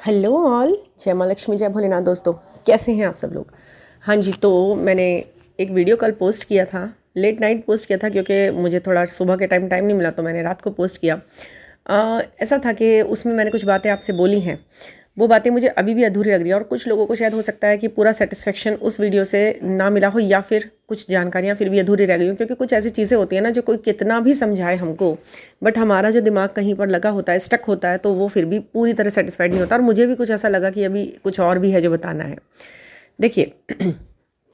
Hello all, जय माँ लक्ष्मी, जय भोलेनाथ। दोस्तों, कैसे हैं आप सब लोग? हाँ जी, तो मैंने एक वीडियो कल पोस्ट किया था, लेट नाइट पोस्ट किया था क्योंकि मुझे थोड़ा सुबह के टाइम नहीं मिला, तो मैंने रात को पोस्ट किया। ऐसा था कि उसमें मैंने कुछ बातें आपसे बोली हैं, वो बातें मुझे अभी भी अधूरी लग रही है और कुछ लोगों को शायद हो सकता है कि पूरा सेटिस्फेक्शन उस वीडियो से ना मिला हो, या फिर कुछ जानकारियाँ फिर भी अधूरी रह गई हो, क्योंकि कुछ ऐसी चीज़ें होती हैं ना जो कोई कितना भी समझाए हमको, बट हमारा जो दिमाग कहीं पर लगा होता है, स्टक होता है, तो वो फिर भी पूरी तरह सेटिस्फाइड नहीं होता। और मुझे भी कुछ ऐसा लगा कि अभी कुछ और भी है जो बताना है। देखिए,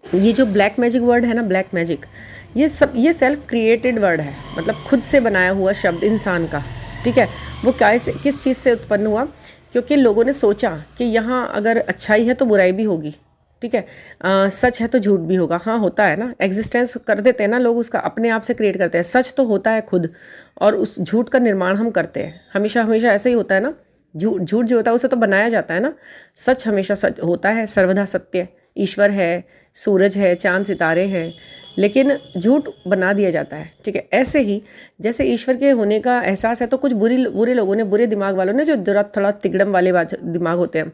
ये जो ब्लैक मैजिक वर्ड है ना, ब्लैक मैजिक, ये सेल्फ क्रिएटेड वर्ड है, मतलब खुद से बनाया हुआ शब्द इंसान का। ठीक है, वो किस चीज़ से उत्पन्न हुआ? क्योंकि लोगों ने सोचा कि यहाँ अगर अच्छाई है तो बुराई भी होगी। ठीक है, सच है तो झूठ भी होगा। हाँ, होता है ना, एग्जिस्टेंस कर देते हैं ना लोग, उसका अपने आप से क्रिएट करते हैं। सच तो होता है खुद, और उस झूठ का निर्माण हम करते हैं। हमेशा हमेशा ऐसे ही होता है ना, झूठ झूठ जो होता है उसे तो बनाया जाता है ना। सच हमेशा सच होता है, सर्वदा सत्य। ईश्वर है, सूरज है, चांद सितारे हैं, लेकिन झूठ बना दिया जाता है। ठीक है, ऐसे ही जैसे ईश्वर के होने का एहसास है, तो कुछ बुरे लोगों ने, बुरे दिमाग वालों ने, जो जरा थोड़ा तिगड़म वाले दिमाग होते हैं,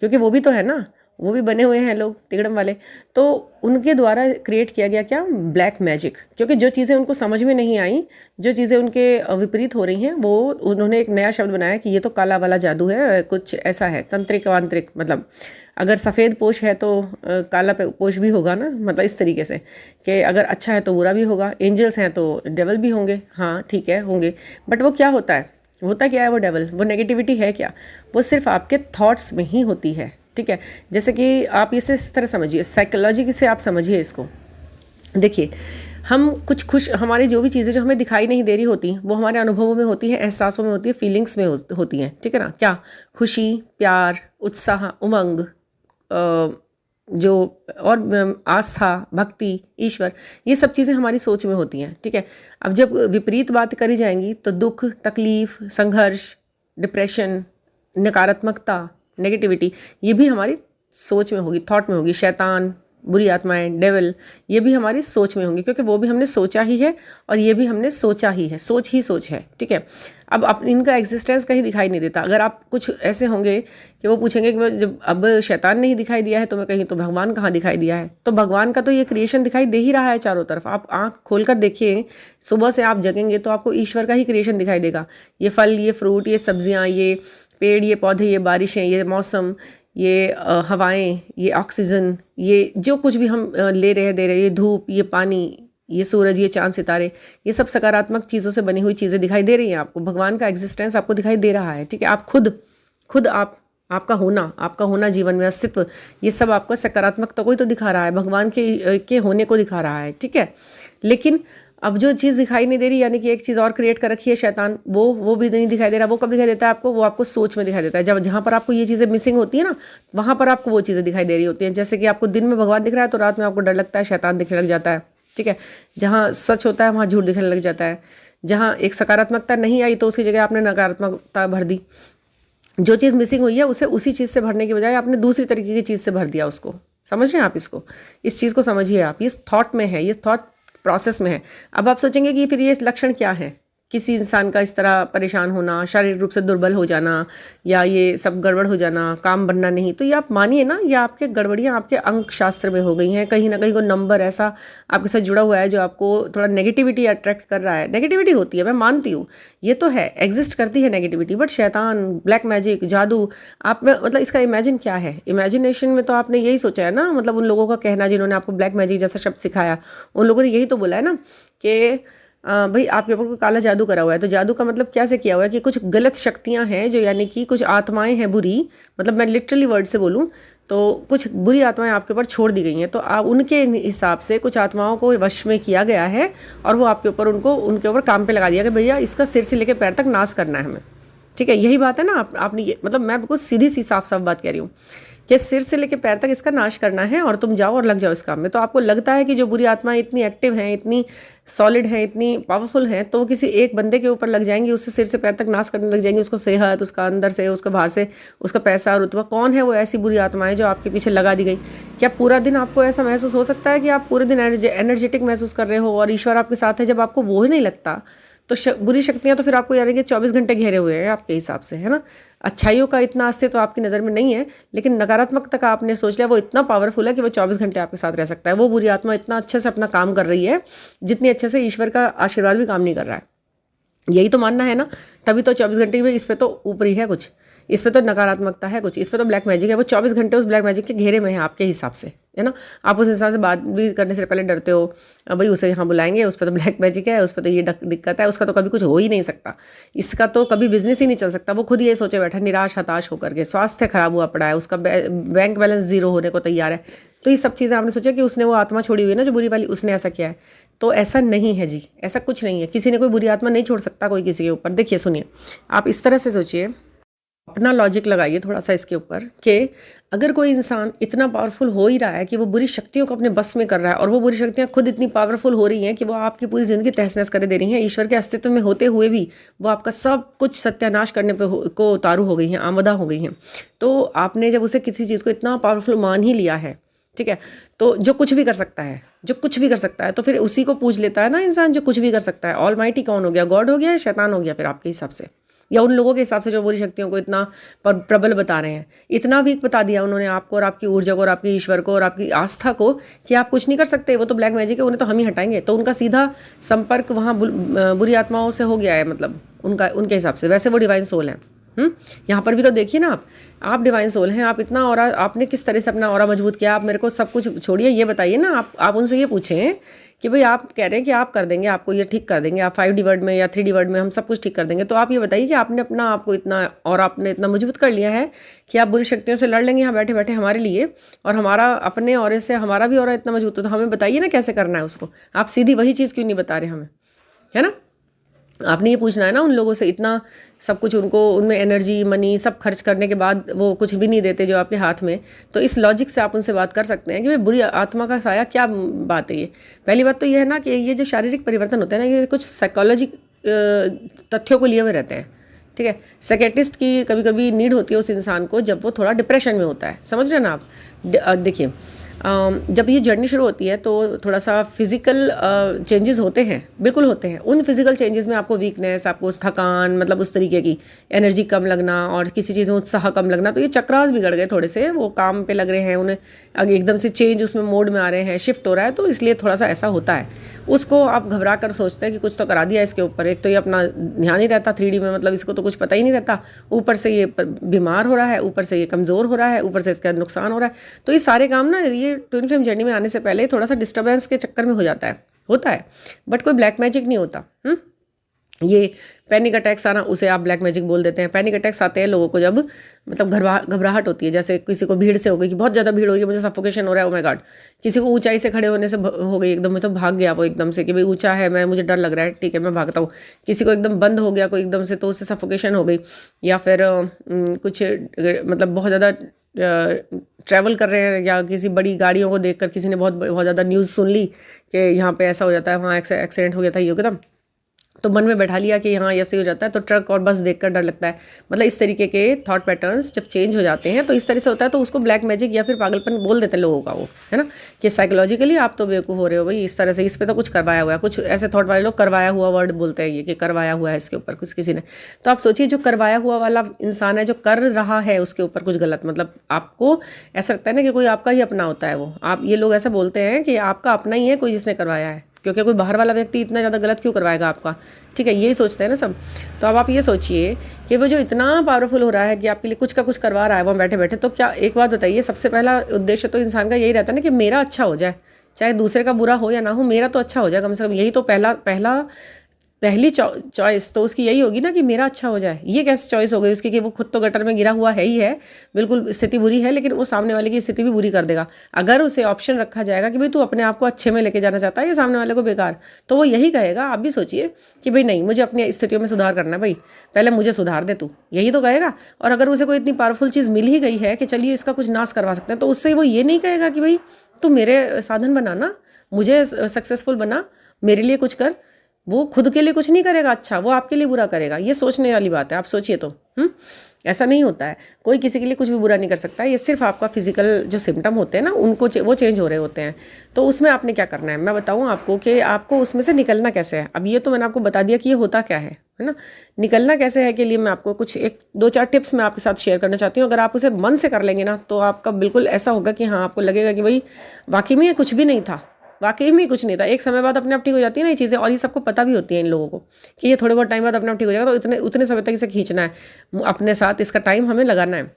क्योंकि वो भी तो है ना, वो भी बने हुए हैं लोग तिगड़म वाले, तो उनके द्वारा क्रिएट किया गया क्या? Black magic. क्योंकि जो चीज़ें उनको समझ में नहीं आई, जो चीज़ें उनके विपरीत हो रही हैं, वो उन्होंने एक नया शब्द बनाया कि ये तो काला वाला जादू है, कुछ ऐसा है, तंत्रिक वांत्रिक। मतलब अगर सफ़ेद पोश है तो काला पोश भी होगा ना, मतलब इस तरीके से कि अगर अच्छा है तो बुरा भी होगा, एंजल्स हैं तो डेवल भी होंगे। हाँ ठीक है, होंगे, बट वो क्या होता है? होता क्या है वो डेवल? वो नेगेटिविटी है क्या? वो सिर्फ आपके थॉट्स में ही होती है। ठीक है, जैसे कि आप इसे इस तरह समझिए, साइकोलॉजी से आप समझिए इसको। देखिए, हम कुछ खुश, हमारी जो भी चीज़ें जो हमें दिखाई नहीं दे रही होती, वो हमारे अनुभवों में होती है, एहसासों में होती है, फीलिंग्स में होती हैं। ठीक है ना? क्या? खुशी, प्यार, उत्साह, उमंग, जो और आस्था, भक्ति, ईश्वर, ये सब चीज़ें हमारी सोच में होती हैं। ठीक है, अब जब विपरीत बात करी जाएंगी तो दुख, तकलीफ, संघर्ष, डिप्रेशन, नकारात्मकता, नेगेटिविटी, ये भी हमारी सोच में होगी, थॉट में होगी। शैतान, बुरी आत्माएं, डेविल, ये भी हमारी सोच में होंगी, क्योंकि वो भी हमने सोचा ही है और ये भी हमने सोचा ही है, सोच ही सोच है। ठीक है, अब इनका एग्जिस्टेंस कहीं दिखाई नहीं देता। अगर आप कुछ ऐसे होंगे कि वो पूछेंगे कि मैं जब अब शैतान नहीं दिखाई दिया है तो मैं कहीं, तो भगवान कहाँ दिखाई दिया है? तो भगवान का तो ये क्रिएशन दिखाई दे ही रहा है चारों तरफ। आप आँख खोल कर देखिए, सुबह से आप जगेंगे तो आपको ईश्वर का ही क्रिएशन दिखाई देगा। ये फल, ये फ्रूट, ये सब्जियाँ, ये पेड़, ये पौधे, ये बारिशें, ये मौसम, ये हवाएं, ये ऑक्सीजन, ये जो कुछ भी हम ले रहे हैं, दे रहे हैं, ये धूप, ये पानी, ये सूरज, ये चांद सितारे, ये सब सकारात्मक चीज़ों से बनी हुई चीज़ें दिखाई दे रही हैं आपको। भगवान का एग्जिस्टेंस आपको दिखाई दे रहा है। ठीक है, आप खुद आपका होना जीवन में, अस्तित्व, ये सब आपका सकारात्मकता को ही तो दिखा रहा है, भगवान के होने को दिखा रहा है। ठीक है, लेकिन अब जो चीज़ दिखाई नहीं दे रही, यानी कि एक चीज़ और क्रिएट कर रखी है शैतान, वो भी नहीं दिखाई दे रहा। वो कब दिखाई देता है आपको? वो आपको सोच में दिखाई देता है। जब जहाँ पर आपको ये चीज़ें मिसिंग होती है ना, वहाँ पर आपको वो चीज़ें दिखाई दे रही होती हैं। जैसे कि आपको दिन में भगवान दिख रहा है तो रात में आपको डर लगता है, शैतान दिखने लग जाता है। ठीक है, जहाँ सच होता है वहाँ झूठ दिखने लग जाता है। जहाँ एक सकारात्मकता नहीं आई तो उसकी जगह आपने नकारात्मकता भर दी। जो चीज़ मिसिंग हुई है उसे उसी चीज़ से भरने की बजाय आपने दूसरी तरीके की चीज़ से भर दिया उसको। समझ रहे हैं आप इसको? इस चीज़ को समझिए आप, ये थॉट में है, ये थॉट प्रोसेस में है। अब आप सोचेंगे कि फिर ये लक्षण क्या है किसी इंसान का? इस तरह परेशान होना, शारीरिक रूप से दुर्बल हो जाना, या ये सब गड़बड़ हो जाना, काम बनना नहीं, तो ये आप मानिए ना, ये आपके गड़बड़ियाँ आपके अंक शास्त्र में हो गई हैं। कहीं ना कहीं कोई नंबर ऐसा आपके साथ जुड़ा हुआ है जो आपको थोड़ा नेगेटिविटी अट्रैक्ट कर रहा है। नेगेटिविटी होती है, मैं मानती हूँ, ये तो है, एग्जिस्ट करती है नेगेटिविटी, बट शैतान, ब्लैक मैजिक, जादू, आप में मतलब इसका इमेजिन क्या है? इमेजिनेशन में तो आपने यही सोचा है ना, मतलब उन लोगों का कहना जिन्होंने आपको ब्लैक मैजिक जैसा शब्द सिखाया, उन लोगों ने यही तो बोला है ना कि भाई आपके ऊपर कोई काला जादू करा हुआ है। तो जादू का मतलब क्या से किया हुआ है कि कुछ गलत शक्तियां हैं, जो यानी कि कुछ आत्माएं हैं बुरी, मतलब मैं लिटरली वर्ड से बोलूं तो कुछ बुरी आत्माएं आपके ऊपर छोड़ दी गई हैं। तो आप उनके हिसाब से कुछ आत्माओं को वश में किया गया है और वो आपके ऊपर, उनके ऊपर काम पे लगा दिया कि भैया इसका सिर से लेकर पैर तक नाश करना है हमें। ठीक है, यही बात है ना। आपने ये, मतलब मैं बिल्कुल सीधी सी साफ साफ बात कह रही हूँ कि सिर से लेकर पैर तक इसका नाश करना है और तुम जाओ और लग जाओ इस काम में। तो आपको लगता है कि जो बुरी आत्माएं इतनी एक्टिव हैं, इतनी सॉलिड हैं, इतनी पावरफुल हैं, तो वो किसी एक बंदे के ऊपर लग जाएंगी, उससे सिर से पैर तक नाश करने लग जाएंगी, उसको सेहत, उसका अंदर से, उसका बाहर से, उसका पैसा, रुतबा। कौन है वो ऐसी बुरी आत्माएं जो आपके पीछे लगा दी गई? क्या पूरा दिन आपको ऐसा महसूस हो सकता है कि आप पूरे दिन एनर्जेटिक महसूस कर रहे हो और ईश्वर आपके साथ है? जब आपको वो ही नहीं लगता तो बुरी शक्तियां तो फिर आपको यानी कि 24 घंटे घेरे हुए हैं आपके हिसाब से, है ना। अच्छाइयों का इतना अस्तित्व आपकी नज़र में नहीं है, लेकिन नकारात्मकता का आपने सोच लिया वो इतना पावरफुल है कि वो 24 घंटे आपके साथ रह सकता है। वो बुरी आत्मा इतना अच्छे से अपना काम कर रही है जितनी अच्छे से ईश्वर का आशीर्वाद भी काम नहीं कर रहा है। यही तो मानना है ना, तभी तो 24 घंटे में इस पे तो ऊपर ही है कुछ, इस पे तो नकारात्मकता है कुछ, इस पे तो ब्लैक मैजिक है। वो 24 घंटे उस ब्लैक मैजिक के घेरे में है आपके हिसाब से, है ना। आप उस इंसान से बात भी करने से पहले डरते हो, भाई उसे यहाँ बुलाएंगे, उस पर तो ब्लैक मैजिक है, उस पर तो ये दिक्कत है, उसका तो कभी कुछ हो ही नहीं सकता, इसका तो कभी बिजनेस ही नहीं चल सकता। वो खुद ये सोचे बैठा निराश हताश होकर के, स्वास्थ्य खराब हुआ पड़ा है, उसका बैंक बैलेंस जीरो होने को तैयार है। तो ये सब चीज़ें आपने सोचा कि उसने वो आत्मा छोड़ी हुई है ना जो बुरी वाली, उसने ऐसा किया है। तो ऐसा नहीं है जी, ऐसा कुछ नहीं है। किसी ने कोई बुरी आत्मा नहीं छोड़ सकता कोई किसी के ऊपर। देखिए सुनिए, आप इस तरह से सोचिए, अपना लॉजिक लगाइए थोड़ा सा इसके ऊपर कि अगर कोई इंसान इतना पावरफुल हो ही रहा है कि वो बुरी शक्तियों को अपने बस में कर रहा है, और वो बुरी शक्तियाँ खुद इतनी पावरफुल हो रही हैं कि वो आपकी पूरी ज़िंदगी तहस नहस कर दे रही हैं, ईश्वर के अस्तित्व में होते हुए भी वो आपका सब कुछ सत्यानाश करने पे को उतारू हो गई हैं, आमदा हो गई हैं। तो आपने जब उसे किसी चीज़ को इतना पावरफुल मान ही लिया है, ठीक है, तो जो कुछ भी कर सकता है, जो कुछ भी कर सकता है, तो फिर उसी को पूज लेता है ना इंसान, जो कुछ भी कर सकता है। ऑलमाइटी कौन हो गया? गॉड हो गया या शैतान हो गया फिर आपके हिसाब से, या उन लोगों के हिसाब से जो बुरी शक्तियों को इतना प्रबल बता रहे हैं, इतना वीक बता दिया उन्होंने आपको और आपकी ऊर्जा को और आपकी ईश्वर को और आपकी आस्था को कि आप कुछ नहीं कर सकते, वो तो ब्लैक मैजिक है, उन्हें तो हम ही हटाएंगे। तो उनका सीधा संपर्क वहाँ बुरी आत्माओं से हो गया है, मतलब उनके हिसाब से। वैसे वो डिवाइन सोल हैं। यहाँ पर भी तो देखिए ना, आप डिवाइन सोल हैं, आप इतना और आपने किस तरह से अपना ऑरा मजबूत किया। आप मेरे को सब कुछ छोड़िए, ये बताइए ना, आप उनसे ये पूछें कि भाई आप कह रहे हैं कि आप कर देंगे, आपको ये ठीक कर देंगे, आप 5D वर्ड में या 3D वर्ड में हम सब कुछ ठीक कर देंगे। तो आप ये बताइए कि आपने अपना आपको इतना और आपने इतना मजबूत कर लिया है कि आप बुरी शक्तियों से लड़ लेंगे यहाँ बैठे बैठे हमारे लिए, और हमारा अपने औरे से हमारा भी औरा इतना मजबूत हो। तो हमें बताइए ना कैसे करना है उसको। आप सीधी वही चीज़ क्यों नहीं बता रहे हमें, है ना। आपने ये पूछना है ना उन लोगों से, इतना सब कुछ उनको, उनमें एनर्जी मनी सब खर्च करने के बाद वो कुछ भी नहीं देते जो आपके हाथ में। तो इस लॉजिक से आप उनसे बात कर सकते हैं कि भाई बुरी आत्मा का साया क्या बात है। ये पहली बात तो ये है ना कि ये जो शारीरिक परिवर्तन होते हैं ना, ये कुछ साइकोलॉजिक तथ्यों को लिए हुए रहते हैं, ठीक है। साइकेट्रिस्ट की कभी कभी नीड होती है उस इंसान को जब वो थोड़ा डिप्रेशन में होता है, समझ रहे हैं ना आप। देखिए जब ये जर्नी शुरू होती है तो थोड़ा सा फिजिकल चेंजेस होते हैं, बिल्कुल होते हैं। उन फिजिकल चेंजेस में आपको वीकनेस, आपको थकान, मतलब उस तरीके की एनर्जी कम लगना और किसी चीज़ में उत्साह कम लगना। तो ये चक्रास बिगड़ गए थोड़े से, वो काम पे लग रहे हैं, उन्हें आगे एकदम से चेंज उसमें मोड में आ रहे हैं, शिफ्ट हो रहा है, तो इसलिए थोड़ा सा ऐसा होता है। उसको आप घबरा कर सोचते हैं कि कुछ तो करा दिया इसके ऊपर। एक तो ये अपना ध्यान ही रहता 3D में, मतलब इसको तो कुछ पता ही नहीं रहता, ऊपर से ये बीमार हो रहा है, ऊपर से ये कमज़ोर हो रहा है, ऊपर से इसका नुकसान हो रहा है। तो ये सारे काम ना ये ट्विन फ्लेम जर्नी में आने से पहले थोड़ा सा डिस्टर्बेंस के चक्कर में हो जाता है, होता है, बट कोई ब्लैक मैजिक नहीं होता। ये पैनिक अटैक्स आना, उसे आप ब्लैक मैजिक बोल देते हैं। पैनिक अटैक्स आते हैं लोगों को जब मतलब घबराहट होती है, जैसे किसी को भीड़ से हो गई कि बहुत ज़्यादा भीड़ हो रही है, मुझे सफोकेशन हो रहा है, ओ माय गॉड। किसी को ऊंचाई से खड़े होने से हो गई एकदम, मतलब भाग गया वो एकदम से कि भाई ऊंचा है, मुझे डर लग रहा है, ठीक है मैं भागता हूँ। किसी को एकदम बंद हो गया कोई एकदम से, तो उसे सफोकेशन हो गई। या फिर कुछ मतलब बहुत ज़्यादा ट्रैवल कर रहे हैं या किसी बड़ी गाड़ियों को देखकर किसी ने बहुत बहुत ज़्यादा न्यूज़ सुन ली कि यहाँ पे ऐसा हो जाता है, वहाँ एक्सीडेंट हो गया था, ये हो गया था, तो मन में बैठा लिया कि यहाँ ऐसे हो जाता है, तो ट्रक और बस देखकर डर लगता है। मतलब इस तरीके के थॉट पैटर्न्स जब चेंज हो जाते हैं तो इस तरह से होता है, तो उसको ब्लैक मैजिक या फिर पागलपन बोल देते हैं लोगों का, वो है ना, कि साइकोलॉजिकली आप तो बेवकूफ़ हो रहे हो भाई, इस तरह से इस पर तो कुछ करवाया हुआ है। कुछ ऐसे थॉट वाले लोग करवाया हुआ वर्ड बोलते हैं, ये कि करवाया हुआ है इसके ऊपर कुछ किसी ने। तो आप सोचिए जो करवाया हुआ वाला इंसान है, जो कर रहा है उसके ऊपर कुछ गलत, मतलब आपको ऐसा लगता है ना कि कोई आपका ही अपना होता है वो। आप ये लोग ऐसा बोलते हैं कि आपका अपना ही है कोई जिसने करवाया है, क्योंकि कोई बाहर वाला व्यक्ति इतना ज़्यादा गलत क्यों करवाएगा आपका, ठीक है, यही सोचते हैं ना सब। तो अब आप ये सोचिए कि वो जो इतना पावरफुल हो रहा है कि आपके लिए कुछ का कुछ करवा रहा है वहाँ बैठे बैठे, तो क्या एक बात बताइए, सबसे पहला उद्देश्य तो इंसान का यही रहता है ना कि मेरा अच्छा हो जाए, चाहे दूसरे का बुरा हो या ना हो, मेरा तो अच्छा हो जाए कम से कम। यही तो पहली चॉइस तो उसकी यही होगी ना कि मेरा अच्छा हो जाए। ये कैसे चॉइस हो गई उसकी कि वो खुद तो गटर में गिरा हुआ है ही है, बिल्कुल स्थिति बुरी है, लेकिन वो सामने वाले की स्थिति भी बुरी कर देगा। अगर उसे ऑप्शन रखा जाएगा कि भाई तू अपने आप को अच्छे में लेके जाना चाहता है या सामने वाले को बेकार, तो वो यही कहेगा। आप भी सोचिए कि भाई नहीं, मुझे अपनी स्थितियों में सुधार करना है भाई, पहले मुझे सुधार दे तू, यही तो कहेगा। और अगर उसे कोई इतनी पावरफुल चीज़ मिल ही गई है कि चलिए इसका कुछ नाश करवा सकते हैं, तो उससे वो ये नहीं कहेगा कि भाई तू मेरे साधन बनाना, मुझे सक्सेसफुल बना, मेरे लिए कुछ कर। वो खुद के लिए कुछ नहीं करेगा अच्छा, वो आपके लिए बुरा करेगा। ये सोचने वाली बात है, आप सोचिए तो। ऐसा नहीं होता है, कोई किसी के लिए कुछ भी बुरा नहीं कर सकता है। ये सिर्फ आपका फिजिकल जो सिम्टम होते हैं ना उनको वो चेंज हो रहे होते हैं। तो उसमें आपने क्या करना है, मैं बताऊँ आपको कि आपको उसमें से निकलना कैसे है। अब ये तो मैंने आपको बता दिया कि ये होता क्या है ना। निकलना कैसे है के लिए मैं आपको कुछ 1-2-4 टिप्स मैं आपके साथ शेयर करना चाहती हूँ। अगर आप उसे मन से कर लेंगे ना तो आपका बिल्कुल ऐसा होगा कि हाँ, आपको लगेगा कि भाई वाकई में ये कुछ भी नहीं था, वाकई में कुछ नहीं था। एक समय बाद अपने आप ठीक हो जाती है ना ये चीज़ें, और ये सबको पता भी होती है इन लोगों को कि ये थोड़े बहुत टाइम बाद अपने आप ठीक हो जाएगा। तो इतने उतने समय तक इसे खींचना है अपने साथ, इसका टाइम हमें लगाना है,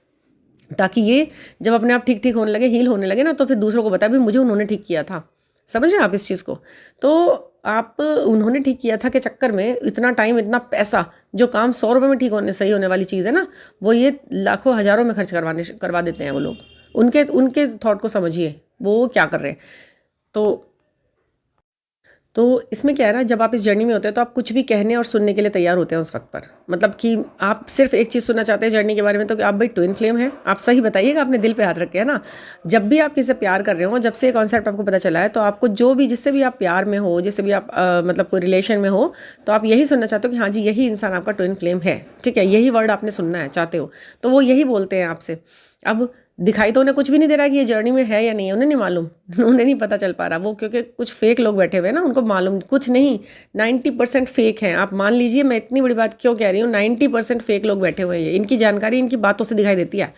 ताकि ये जब अपने आप ठीक ठीक होने लगे, हील होने लगे ना, तो फिर दूसरों को बताए भी मुझे उन्होंने ठीक किया था। समझ रहे हैं आप इस चीज़ को। तो आप उन्होंने ठीक किया था के चक्कर में इतना टाइम, इतना पैसा, जो काम 100 रुपये में ठीक होने सही होने वाली चीज़ है ना, वो ये लाखों हज़ारों में खर्च करवा देते हैं वो लोग। उनके उनके थॉट को समझिए, वो क्या कर रहे हैं। तो इसमें क्या है ना, जब आप इस जर्नी में होते हैं तो आप कुछ भी कहने और सुनने के लिए तैयार होते हैं उस वक्त पर। मतलब कि आप सिर्फ एक चीज़ सुनना चाहते हैं जर्नी के बारे में, तो कि आप भाई ट्विन फ्लेम हैं। आप सही बताइएगा, आपने दिल पे हाथ रखे है ना। जब भी आप किसी से प्यार कर रहे हो, जब से ये कॉन्सेप्ट आपको पता चला है, तो आपको जो भी, जिससे भी आप प्यार में हो, जिससे भी आप मतलब कोई रिलेशन में हो, तो आप यही सुनना चाहते हो कि हाँ जी, यही इंसान आपका ट्विन फ्लेम है। ठीक है, यही वर्ड आपने सुनना है चाहते हो, तो वो यही बोलते हैं आपसे। अब दिखाई तो उन्हें कुछ भी नहीं दे रहा कि ये जर्नी में है या नहीं है, उन्हें नहीं मालूम उन्हें नहीं पता चल पा रहा वो, क्योंकि कुछ फेक लोग बैठे हुए हैं ना, उनको मालूम कुछ नहीं। 90% फेक हैं। आप मान लीजिए, मैं इतनी बड़ी बात क्यों कह रही हूँ, 90% फेक लोग बैठे हुए हैं। इनकी जानकारी इनकी बातों से दिखाई देती है।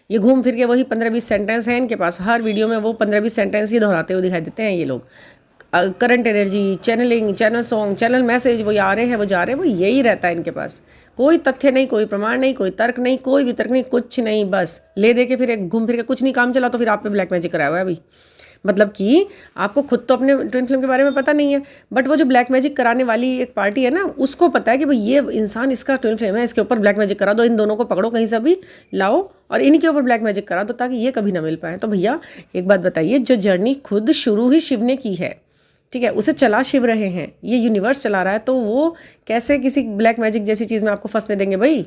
ये घूम फिर के वही 15-20 सेंटेंस हैं इनके पास, हर वीडियो में वो 15-20 सेंटेंस ही दोहराते हुए दिखाई देते हैं ये लोग। Current energy, channelling, channel song, channel message, वो आ रहे हैं, वो जा रहे हैं, वो यही रहता है इनके पास। कोई तथ्य नहीं, कोई प्रमाण नहीं, कोई तर्क नहीं, कोई वितर्क नहीं, कुछ नहीं। बस ले दे के फिर एक घूम फिर के कुछ नहीं काम चला तो फिर आप पे ब्लैक मैजिक कराया हुआ है अभी। मतलब कि आपको खुद तो अपने ट्विन फ्लेम के बारे में पता नहीं है, बट वो जो ब्लैक मैजिक कराने वाली एक पार्टी है ना, उसको पता है कि भाई ये इंसान इसका ट्विन फ्लेम है, इसके ऊपर ब्लैक मैजिक करा दो, इन दोनों को पकड़ो कहीं से भी लाओ और इनके ऊपर ब्लैक मैजिक करा दो, ताकि ये कभी ना मिल पाए। तो भैया एक बात बताइए, जो जर्नी खुद शुरू ही शिव ने की है, ठीक है, उसे चला शिव रहे हैं, ये यूनिवर्स चला रहा है, तो वो कैसे किसी ब्लैक मैजिक जैसी चीज़ में आपको फंसने देंगे भाई।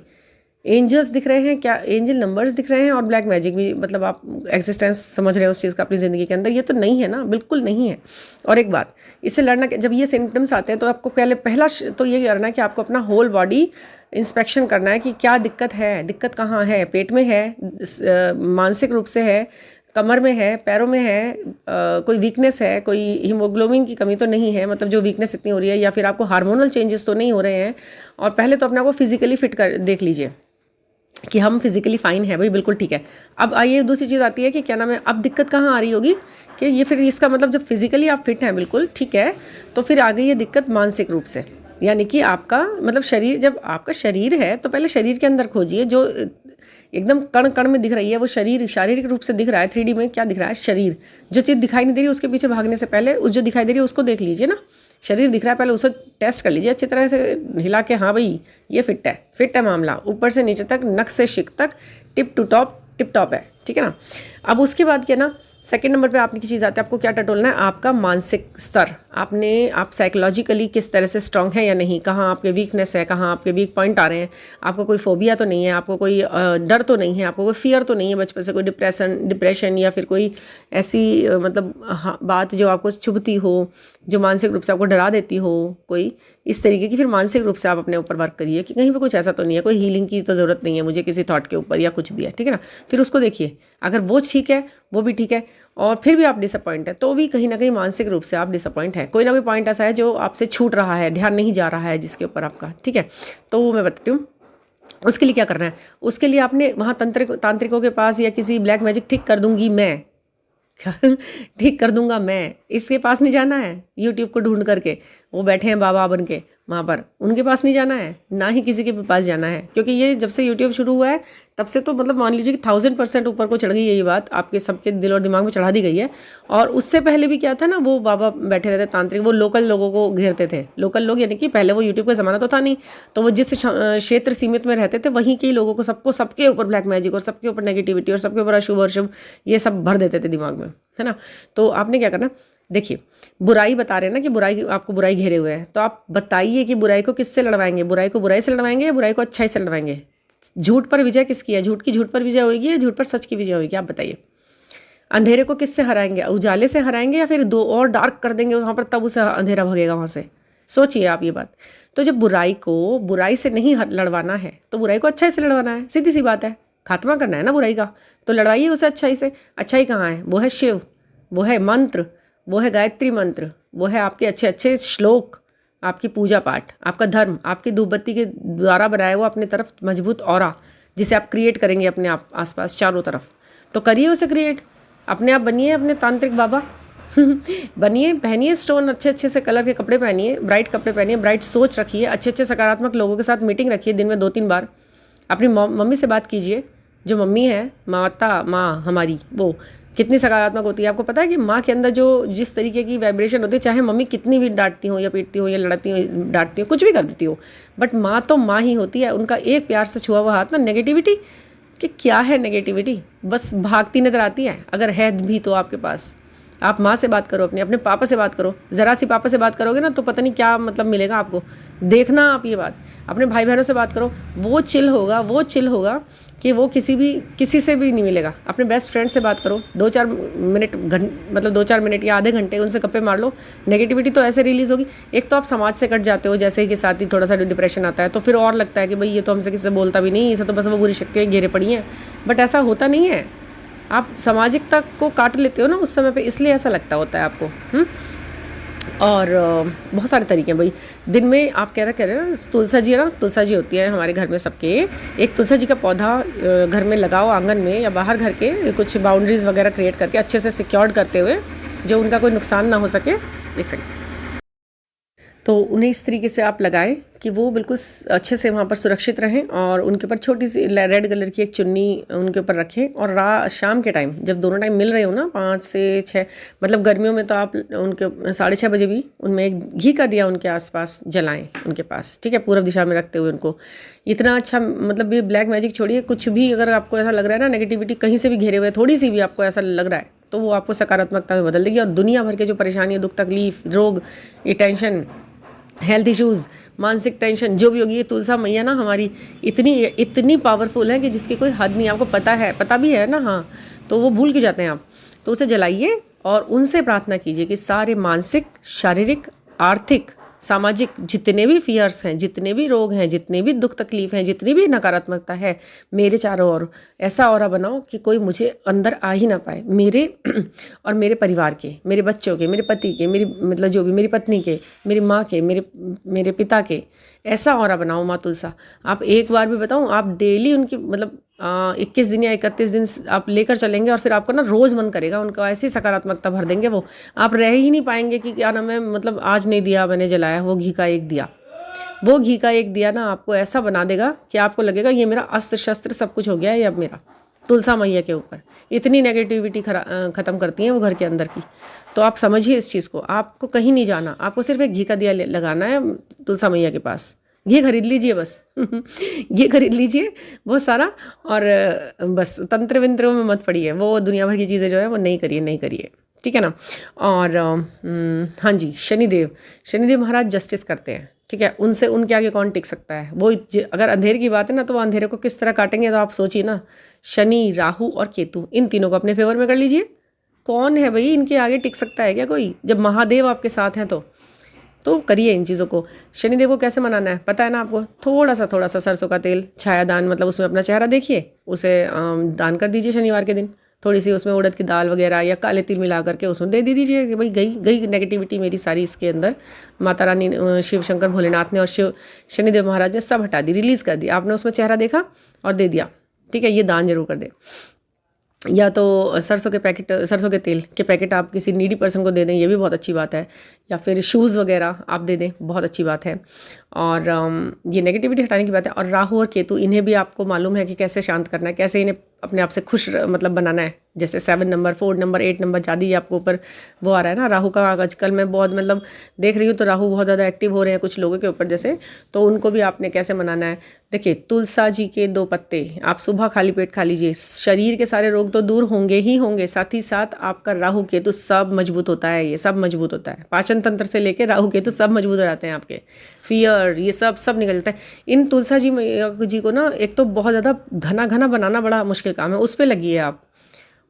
एंजल्स दिख रहे हैं क्या, एंजल नंबर्स दिख रहे हैं, और ब्लैक मैजिक भी, मतलब आप एग्जिस्टेंस समझ रहे हो उस चीज़ का अपनी ज़िंदगी के अंदर, ये तो नहीं है ना, बिल्कुल नहीं है। और एक बात, इससे लड़ना, जब ये सिम्टम्स आते हैं तो आपको पहला तो ये करना है कि आपको अपना होल बॉडी इंस्पेक्शन करना है कि क्या दिक्कत है, दिक्कत कहाँ है। पेट में है, मानसिक रूप से है, कमर में है, पैरों में है, कोई वीकनेस है, कोई हीमोग्लोबिन की कमी तो नहीं है, मतलब जो वीकनेस इतनी हो रही है, या फिर आपको हार्मोनल चेंजेस तो नहीं हो रहे हैं। और पहले तो अपने आप को फिजिकली फिट कर देख लीजिए कि हम फिजिकली फाइन है भाई, बिल्कुल ठीक है। अब आइए दूसरी चीज़ आती है कि क्या नाम है, अब दिक्कत कहाँ आ रही होगी कि ये फिर इसका मतलब जब फिजिकली आप फिट हैं बिल्कुल ठीक है, तो फिर आ गई ये दिक्कत मानसिक रूप से। यानी कि आपका मतलब शरीर, जब आपका शरीर है तो पहले शरीर के अंदर खोजिए, जो एकदम कण कण में दिख रही है वो शरीर, शारीरिक रूप से दिख रहा है, 3D में क्या दिख रहा है, शरीर। जो चीज़ दिखाई नहीं दे रही उसके पीछे भागने से पहले उस जो दिखाई दे रही है उसको देख लीजिए ना। शरीर दिख रहा है, पहले उसको टेस्ट कर लीजिए अच्छी तरह से हिला के, हाँ भाई ये फिट है मामला, ऊपर से नीचे तक, नक से शिक तक, टिप टॉप है, ठीक है ना। अब उसके बाद क्या ना, सेकंड नंबर पे आपकी चीज़ आती है, आपको क्या टटोलना है, आपका मानसिक स्तर। आप साइकोलॉजिकली किस तरह से स्ट्रांग है या नहीं, कहाँ आपके वीकनेस है, कहाँ आपके वीक पॉइंट आ रहे हैं। आपको कोई फोबिया तो नहीं है, आपको कोई डर तो नहीं है, आपको कोई फियर तो नहीं है बचपन से, कोई डिप्रेशन या फिर कोई ऐसी मतलब बात जो आपको चुभती हो, जो मानसिक रूप से आपको डरा देती हो, कोई इस तरीके की। फिर मानसिक रूप से आप अपने ऊपर वर्क करिए कि कहीं पे कुछ ऐसा तो नहीं है, कोई हीलिंग की तो ज़रूरत नहीं है मुझे किसी थॉट के ऊपर या कुछ भी है, ठीक है ना। फिर उसको देखिए, अगर वो ठीक है, वो भी ठीक है, और फिर भी आप डिसअपॉइंट है, तो भी कहीं ना कहीं मानसिक रूप से आप डिसअपॉइंट है। कोई ना कोई पॉइंट ऐसा है जो आपसे छूट रहा है, ध्यान नहीं जा रहा है जिसके ऊपर आपका, ठीक है। तो वो मैं बताती हूँ उसके लिए क्या करना है। उसके लिए आपने वहाँ तांत्रिकों के पास या किसी ब्लैक मैजिक ठीक कर दूंगी मैं ठीक कर दूंगा मैं, इसके पास नहीं जाना है। यूट्यूब को ढूंढ करके वो बैठे हैं बाबा बन के वहाँ पर, उनके पास नहीं जाना है, ना ही किसी के पास जाना है। क्योंकि ये जब से यूट्यूब शुरू हुआ है तब से तो मतलब मान लीजिए कि 1000% ऊपर को चढ़ गई है ये बात, आपके सबके दिल और दिमाग में चढ़ा दी गई है। और उससे पहले भी क्या था ना, वो बाबा बैठे रहते तांत्रिक, वो लोकल लोगों को घेरते थे। लोकल लोग यानी कि पहले वो यूट्यूब का ज़माना तो था नहीं, तो वो जिस क्षेत्र सीमित में रहते थे वहीं के लोगों को, सबको, सबके ऊपर ब्लैक मैजिक और सबके ऊपर नेगेटिविटी और सबके ऊपर अशुभ और शुभ ये सब भर देते थे दिमाग में, है ना। तो आपने क्या करना, देखिए बुराई बता रहे हैं ना कि बुराई, आपको बुराई घेरे हुए है, तो आप बताइए कि बुराई को किससे लड़वाएंगे, बुराई को बुराई से लड़वाएंगे या बुराई को अच्छाई से लड़वाएंगे। झूठ पर विजय किसकी है, झूठ की झूठ पर विजय होगी या झूठ पर सच की विजय होगी, आप बताइए। अंधेरे को किससे हराएंगे, उजाले से हराएंगे या फिर दो और डार्क कर देंगे वहाँ पर, तब उसे अंधेरा भगेगा वहाँ से। सोचिए आप ये बात। तो जब बुराई को बुराई से नहीं लड़वाना है तो बुराई को अच्छाई से लड़वाना है, सीधी सी बात है, खात्मा करना है ना बुराई का, तो लड़वाइए उसे अच्छाई से। अच्छाई कहाँ है? वो है शिव, वो है मंत्र, वो है गायत्री मंत्र, वो है आपके अच्छे अच्छे श्लोक, आपकी पूजा पाठ, आपका धर्म, आपकी धूप बत्ती के द्वारा बनाया हुआ अपने तरफ मजबूत ऑरा, जिसे आप क्रिएट करेंगे अपने आप आसपास चारों तरफ। तो करिए उसे क्रिएट, अपने आप बनिए अपने तांत्रिक बाबा बनिए, पहनिए स्टोन, अच्छे अच्छे से कलर के कपड़े पहनिए, ब्राइट कपड़े पहनिए, ब्राइट सोच रखिए, अच्छे अच्छे सकारात्मक लोगों के साथ मीटिंग रखिए दिन में 2-3 बार। अपनी मम्मी से बात कीजिए, जो मम्मी है, माता माँ हमारी, वो कितनी सकारात्मक होती है। आपको पता है कि माँ के अंदर जो जिस तरीके की वाइब्रेशन होती है, चाहे मम्मी कितनी भी डांटती हो या पीटती हो या लड़ती हो, डांटती हो, कुछ भी कर देती हो, बट माँ तो माँ ही होती है। उनका एक प्यार से छुआ हुआ हाथ ना, नेगेटिविटी कि क्या है, नेगेटिविटी बस भागती नजर आती है। अगर है भी तो आपके पास, आप माँ से बात करो, अपने पापा से बात करो, ज़रा सी पापा से बात करोगे ना तो पता नहीं क्या मतलब मिलेगा आपको। देखना आप ये बात, अपने भाई बहनों से बात करो, वो चिल होगा, वो चिल होगा कि वो किसी से भी नहीं मिलेगा। अपने बेस्ट फ्रेंड से बात करो, 2-4 मिनट मतलब 2-4 मिनट या आधे घंटे उनसे गप्पे मार लो, नेगेटिविटी तो ऐसे रिलीज़ होगी। एक तो आप समाज से कट जाते हो, जैसे कि साथ ही थोड़ा सा डिप्रेशन आता है, तो फिर और लगता है कि भाई ये तो हमसे किसी से बोलता भी नहीं, इसे तो बस वो बुरी शक्तियाँ घेरे पड़ी हैं। बट ऐसा होता नहीं है, आप सामाजिकता को काट लेते हो ना उस समय पे, इसलिए ऐसा लगता होता है आपको। और बहुत सारे तरीके हैं भाई। दिन में आप कह रहे हो तुलसा जी है ना, तुलसा जी होती है हमारे घर में सबके। एक तुलसा जी का पौधा घर में लगाओ, आंगन में या बाहर घर के, कुछ बाउंड्रीज वगैरह क्रिएट करके अच्छे से सिक्योर्ड करते हुए, जो उनका कोई नुकसान ना हो सके। एक सेकंड। तो उन्हें इस तरीके से आप लगाएं कि वो बिल्कुल अच्छे से वहाँ पर सुरक्षित रहें, और उनके ऊपर छोटी सी रेड कलर की एक चुन्नी उनके ऊपर रखें। और शाम के टाइम जब दोनों टाइम मिल रहे हो ना, 5 से 6, मतलब गर्मियों में तो आप उनके 6:30 बजे भी उनमें एक घी का दिया उनके आसपास जलाएं उनके पास, ठीक है, पूर्व दिशा में रखते हुए उनको। इतना अच्छा, मतलब ये ब्लैक मैजिक छोड़िए, कुछ भी अगर आपको ऐसा लग रहा है ना नेगेटिविटी कहीं से भी घेरे हुए, थोड़ी सी भी आपको ऐसा लग रहा है, तो वो आपको सकारात्मकता में बदल देगी। और दुनिया भर के जो परेशानी, दुख, तकलीफ, रोग, ये टेंशन, हेल्थ इश्यूज़, मानसिक टेंशन जो भी होगी, ये तुलसा मैया ना हमारी इतनी पावरफुल है कि जिसकी कोई हद नहीं। आपको पता भी है ना, हाँ, तो वो भूल के जाते हैं आप। तो उसे जलाइए और उनसे प्रार्थना कीजिए कि सारे मानसिक, शारीरिक, आर्थिक, सामाजिक जितने भी फियर्स हैं, जितने भी रोग हैं, जितने भी दुख तकलीफ हैं, जितनी भी नकारात्मकता है, मेरे चारों ओर ऐसा ऑरा बनाओ कि कोई मुझे अंदर आ ही ना पाए, मेरे और मेरे परिवार के, मेरे बच्चों के, मेरे पति के, मेरी मतलब जो भी, मेरी पत्नी के, मेरी माँ के, मेरे पिता के। ऐसा ऑरा बनाओ माँ तुलसा। आप एक बार भी बताऊँ, आप डेली उनकी मतलब 21 दिन या 31 दिन आप लेकर चलेंगे, और फिर आपको ना रोज़ मन करेगा उनका, ऐसी सकारात्मकता भर देंगे वो, आप रह ही नहीं पाएंगे कि क्या नाम है, मतलब आज नहीं दिया मैंने जलाया, वो घी का एक दिया, वो घी का एक दिया ना आपको ऐसा बना देगा कि आपको लगेगा ये मेरा अस्त्र शस्त्र सब कुछ हो गया है अब मेरा, तुलसा मैया के ऊपर। इतनी नेगेटिविटी ख़त्म करती हैं वो घर के अंदर की। तो आप समझिए इस चीज़ को, आपको कहीं नहीं जाना, आपको सिर्फ एक घी का दिया लगाना है तुलसा मैया के पास। घी खरीद लीजिए बस घी खरीद लीजिए बहुत सारा, और बस तंत्र विंत्रों में मत पड़िए, वो दुनिया भर की चीज़ें जो है वो नहीं करिए, ठीक है ना। और हाँ जी, शनिदेव महाराज जस्टिस करते हैं, ठीक है, उनसे उनके आगे कौन टिक सकता है। वो अगर अंधेरे की बात है ना, तो वो अंधेरे को किस तरह काटेंगे, तो आप सोचिए ना, शनि, राहु और केतु, इन तीनों को अपने फेवर में कर लीजिए। कौन है भाई इनके आगे टिक सकता है क्या कोई, जब महादेव आपके साथ हैं तो करिए इन चीज़ों को। शनिदेव को कैसे मनाना है पता है ना आपको, थोड़ा सा सरसों का तेल, छाया दान, मतलब उसमें अपना चेहरा देखिए, उसे दान कर दीजिए शनिवार के दिन। थोड़ी सी उसमें उड़द की दाल वगैरह या काले तिल मिला करके उसमें दे दीजिए कि भाई गई नेगेटिविटी मेरी सारी इसके अंदर। माता रानी, शिव शंकर भोलेनाथ ने और शनिदेव महाराज ने सब हटा दी, रिलीज़ कर दी। आपने उसमें चेहरा देखा और दे दिया, ठीक है, ये दान जरूर कर दे। या तो सरसों के तेल के पैकेट आप किसी नीडी पर्सन को दे दें, ये भी बहुत अच्छी बात है। या फिर शूज़ वगैरह आप दे दें, बहुत अच्छी बात है। और ये नेगेटिविटी हटाने की बात है। और राहु और केतु, इन्हें भी आपको मालूम है कि कैसे शांत करना है, कैसे इन्हें अपने आप से खुश मतलब बनाना है। जैसे 7 नंबर, 4 नंबर, 8 नंबर, ज़्यादा ही आपको ऊपर वो आ रहा है ना राहु का। आजकल मैं बहुत मतलब देख रही हूँ तो राहु बहुत ज़्यादा एक्टिव हो रहे हैं कुछ लोगों के ऊपर जैसे, तो उनको भी आपने कैसे मनाना है। देखिए, तुलसा जी के 2 पत्ते आप सुबह खाली पेट खा लीजिए, शरीर के सारे रोग तो दूर होंगे ही होंगे, साथ ही साथ आपका राहु केतु सब मजबूत होता है, ये सब मजबूत होता है। पाचन तंत्र से लेकर राहु केतु सब मजबूत हो जाते हैं आपके, फियर ये सब निकल जाता है। इन तुलसा जी को ना एक तो बहुत ज़्यादा घना बनाना बड़ा मुश्किल काम है, उस पर लगिए आप।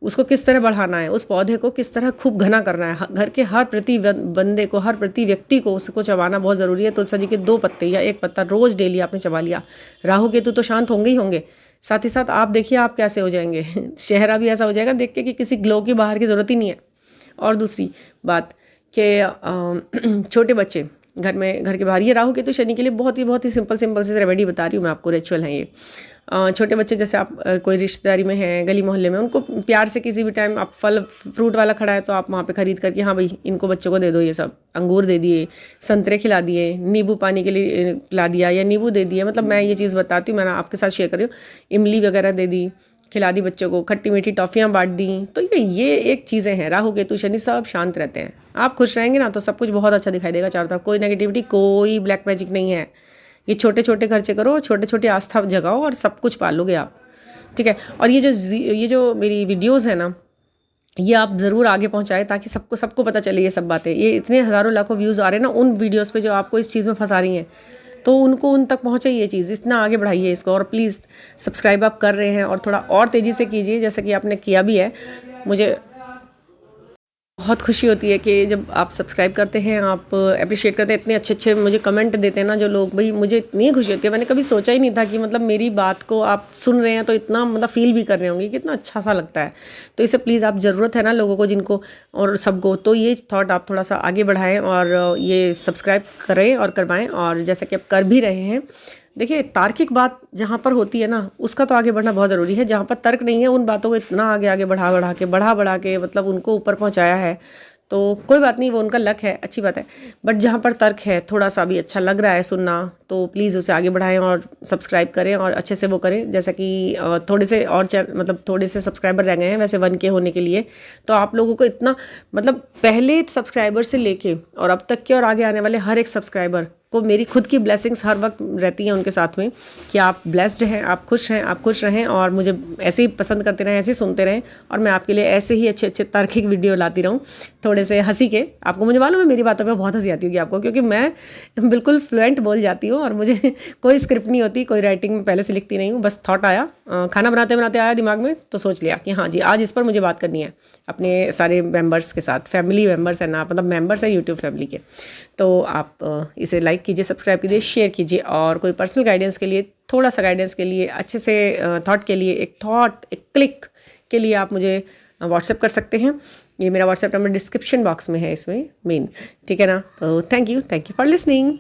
उसको किस तरह बढ़ाना है, उस पौधे को किस तरह खूब घना करना है, घर के हर प्रति बंदे को, हर प्रति व्यक्ति को उसको चबाना बहुत ज़रूरी है। तुलसी जी के 2 पत्ते या 1 पत्ता रोज़ डेली आपने चबा लिया, राहु केतु तो शांत होंगे ही होंगे। साथ ही साथ आप देखिए आप कैसे हो जाएंगे चेहरा भी ऐसा हो जाएगा देख के कि किसी ग्लो की बाहर की ज़रूरत ही नहीं है। और दूसरी बात कि छोटे बच्चे घर के बाहर, ये राहु केतु शनि के लिए बहुत ही सिंपल सी रेमेडी बता रही हूँ मैं आपको, रिचुअल है ये। छोटे बच्चे जैसे आप कोई रिश्तेदारी में हैं, गली मोहल्ले में, उनको प्यार से किसी भी टाइम आप फल फ्रूट वाला खड़ा है तो आप वहाँ पे ख़रीद करके, हाँ भाई इनको बच्चों को दे दो, ये सब अंगूर दे दिए, संतरे खिला दिए, नींबू पानी के लिए खिला दिया या नींबू दे दिए। मतलब मैं ये चीज़ बताती हूँ, मैंने आपके साथ शेयर कर रही हूँ। इमली वगैरह दे दी, खिला दी बच्चों को, खट्टी मीठी टॉफ़ियाँ बांट दी। तो ये एक चीज़ें हैं, राहु केतु शनि सब शांत रहते हैं। आप खुश रहेंगे ना तो सब कुछ बहुत अच्छा दिखाई देगा चारों तरफ, कोई नेगेटिविटी, कोई ब्लैक मैजिक नहीं है। ये छोटे छोटे खर्चे करो, छोटे छोटे आस्था जगाओ और सब कुछ पालोगे आप, ठीक है। और ये जो मेरी वीडियोज़ है ना, ये आप ज़रूर आगे पहुंचाएं ताकि सबको पता चले ये सब बातें। ये इतने हज़ारों लाखों व्यूज़ आ रहे हैं ना उन वीडियोज़ पे जो आपको इस चीज़ में फंसा रही हैं, तो उनको उन तक पहुँचे ये चीज़, इतना आगे बढ़ाइए इसको। और प्लीज़ सब्सक्राइब आप कर रहे हैं और थोड़ा और तेज़ी से कीजिए, जैसा कि आपने किया भी है। मुझे बहुत खुशी होती है कि जब आप सब्सक्राइब करते हैं, आप अप्रिशिएट करते हैं, इतने अच्छे मुझे कमेंट देते हैं ना जो लोग, भाई मुझे इतनी खुशी होती है। मैंने कभी सोचा ही नहीं था कि मतलब मेरी बात को आप सुन रहे हैं तो इतना मतलब फ़ील भी कर रहे होंगे, कितना अच्छा सा लगता है। तो इसे प्लीज़ आप, ज़रूरत है ना लोगों को जिनको और सबको, तो ये थॉट आप थोड़ा सा आगे बढ़ाएँ और ये सब्सक्राइब करें और करवाएँ। और जैसा कि आप कर भी रहे हैं, देखिए तार्किक बात जहाँ पर होती है ना उसका तो आगे बढ़ना बहुत ज़रूरी है। जहाँ पर तर्क नहीं है उन बातों को इतना आगे बढ़ा के मतलब उनको ऊपर पहुँचाया है, तो कोई बात नहीं, वो उनका लक है, अच्छी बात है। बट जहाँ पर तर्क है, थोड़ा सा भी अच्छा लग रहा है सुनना, तो प्लीज़ उसे आगे बढ़ाएं और सब्सक्राइब करें और अच्छे से वो करें। जैसा कि थोड़े से और मतलब थोड़े से सब्सक्राइबर रह गए हैं वैसे 1K होने के लिए। तो आप लोगों को इतना मतलब पहले सब्सक्राइबर से लेके और अब तक के और आगे आने वाले हर एक सब्सक्राइबर को मेरी खुद की ब्लेसिंग्स हर वक्त रहती हैं उनके साथ में, कि आप ब्लेस्ड हैं, आप खुश रहें और मुझे ऐसे ही पसंद करते रहें, ऐसे ही सुनते रहें और मैं आपके लिए ऐसे ही अच्छे तार्किक वीडियो लाती रहूं, थोड़े से हंसी के। आपको मुझे मालूम है मेरी बातों पे बहुत हंसी आती होगी आपको, क्योंकि मैं बिल्कुल फ्लुएंट बोल जाती हूँ और मुझे कोई स्क्रिप्ट नहीं होती, कोई राइटिंग में पहले से लिखती नहीं हूँ। बस थॉट आया, खाना बनाते आया दिमाग में, तो सोच लिया कि हाँ जी आज इस पर मुझे बात करनी है अपने सारे मेम्बर्स के साथ। फैमिली मेम्बर्स है ना, मतलब मेम्बर्स हैं यूट्यूब फैमिली के। तो आप इसे लाइक कीजिए, सब्सक्राइब कीजिए, शेयर कीजिए। और कोई पर्सनल गाइडेंस के लिए, थोड़ा सा गाइडेंस के लिए, अच्छे से थॉट के लिए, एक क्लिक के लिए आप मुझे व्हाट्सएप कर सकते हैं। ये मेरा व्हाट्सएप नंबर डिस्क्रिप्शन बॉक्स में है, इसमें मेन, ठीक है ना। तो थैंक यू फॉर लिसनिंग।